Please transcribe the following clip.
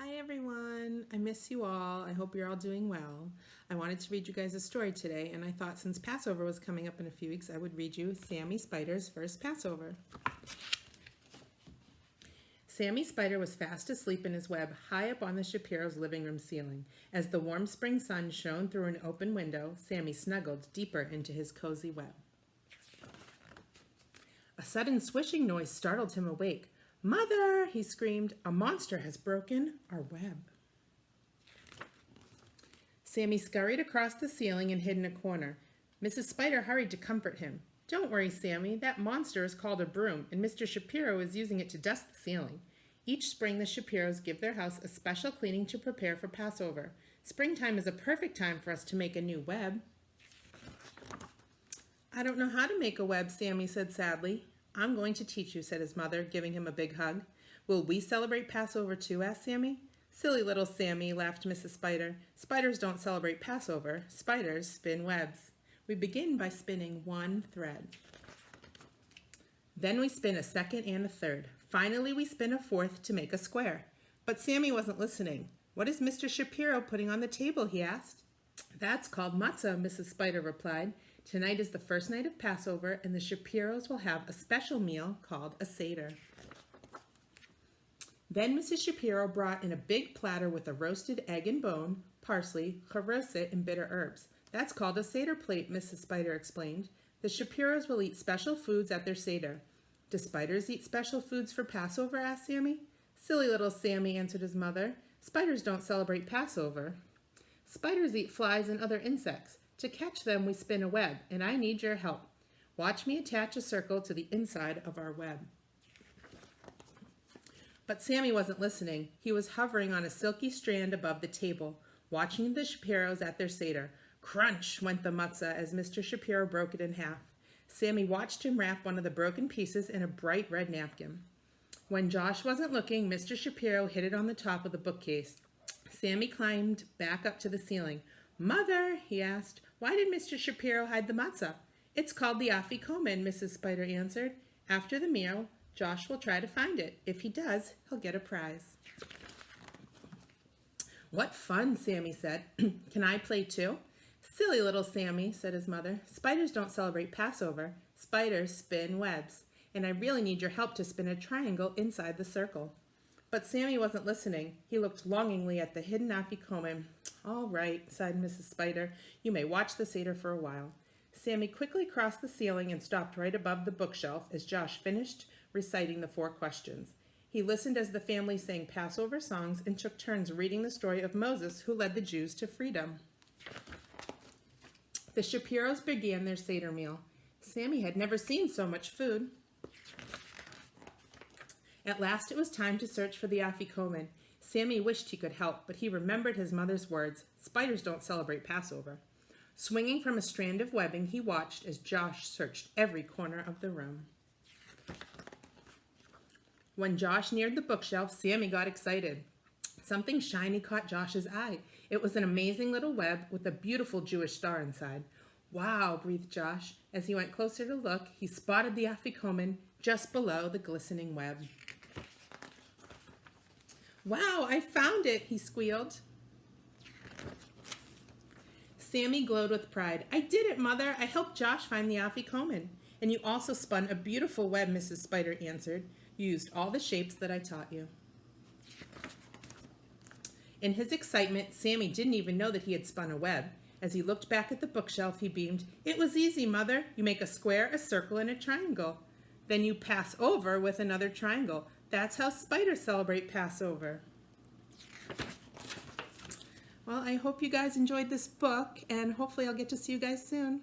Hi everyone, I miss you all. I hope you're all doing well. I wanted to read you guys a story today, and I thought since Passover was coming up in a few weeks, I would read you Sammy Spider's first Passover. Sammy Spider was fast asleep in his web high up on the Shapiro's living room ceiling. As the warm spring sun shone through an open window, Sammy snuggled deeper into his cozy web. A sudden swishing noise startled him awake. "Mother!" he screamed. "A monster has broken our web." Sammy scurried across the ceiling and hid in a corner. Mrs. Spider hurried to comfort him. "Don't worry, Sammy. That monster is called a broom, and Mr. Shapiro is using it to dust the ceiling. Each spring, the Shapiros give their house a special cleaning to prepare for Passover. Springtime is a perfect time for us to make a new web." "I don't know how to make a web," Sammy said sadly. "I'm going to teach you," said his mother, giving him a big hug. "Will we celebrate Passover too?" asked Sammy. "Silly little Sammy," laughed Mrs. Spider. "Spiders don't celebrate Passover. Spiders spin webs. We begin by spinning one thread. Then we spin a second and a third. Finally, we spin a fourth to make a square." But Sammy wasn't listening. "What is Mr. Shapiro putting on the table?" he asked. "That's called matzah," Mrs. Spider replied. "Tonight is the first night of Passover, and the Shapiros will have a special meal called a Seder." Then Mrs. Shapiro brought in a big platter with a roasted egg and bone, parsley, charoset, and bitter herbs. "That's called a Seder plate," Mrs. Spider explained. "The Shapiros will eat special foods at their Seder." "Do spiders eat special foods for Passover?" asked Sammy. "Silly little Sammy," answered his mother. "Spiders don't celebrate Passover. Spiders eat flies and other insects. To catch them, we spin a web, and I need your help. Watch me attach a circle to the inside of our web." But Sammy wasn't listening. He was hovering on a silky strand above the table, watching the Shapiros at their Seder. Crunch went the matzah as Mr. Shapiro broke it in half. Sammy watched him wrap one of the broken pieces in a bright red napkin. When Josh wasn't looking, Mr. Shapiro hid it on the top of the bookcase. Sammy climbed back up to the ceiling. "Mother," he asked, "why did Mr. Shapiro hide the matzah?" "It's called the afikomen," Mrs. Spider answered. "After the meal, Josh will try to find it. If he does, he'll get a prize." "What fun," Sammy said. "Can I play too?" "Silly little Sammy," said his mother. "Spiders don't celebrate Passover. Spiders spin webs. And I really need your help to spin a triangle inside the circle." But Sammy wasn't listening. He looked longingly at the hidden afikomen. "All right," sighed Mrs. Spider. "You may watch the Seder for a while." Sammy quickly crossed the ceiling and stopped right above the bookshelf as Josh finished reciting the 4 questions. He listened as the family sang Passover songs and took turns reading the story of Moses, who led the Jews to freedom. The Shapiros began their Seder meal. Sammy had never seen so much food. At last it was time to search for the afikomen. Sammy wished he could help, but he remembered his mother's words. Spiders don't celebrate Passover. Swinging from a strand of webbing, he watched as Josh searched every corner of the room. When Josh neared the bookshelf, Sammy got excited. Something shiny caught Josh's eye. It was an amazing little web with a beautiful Jewish star inside. "Wow," breathed Josh. As he went closer to look, he spotted the afikomen just below the glistening web. "Wow, I found it," he squealed. Sammy glowed with pride. "I did it, Mother. I helped Josh find the afikomen. And you also spun a beautiful web," Mrs. Spider answered. "You used all the shapes that I taught you." In his excitement, Sammy didn't even know that he had spun a web. As he looked back at the bookshelf, he beamed. "It was easy, Mother. You make a square, a circle, and a triangle. Then you pass over with another triangle. That's how spiders celebrate Passover." Well, I hope you guys enjoyed this book, and hopefully I'll get to see you guys soon.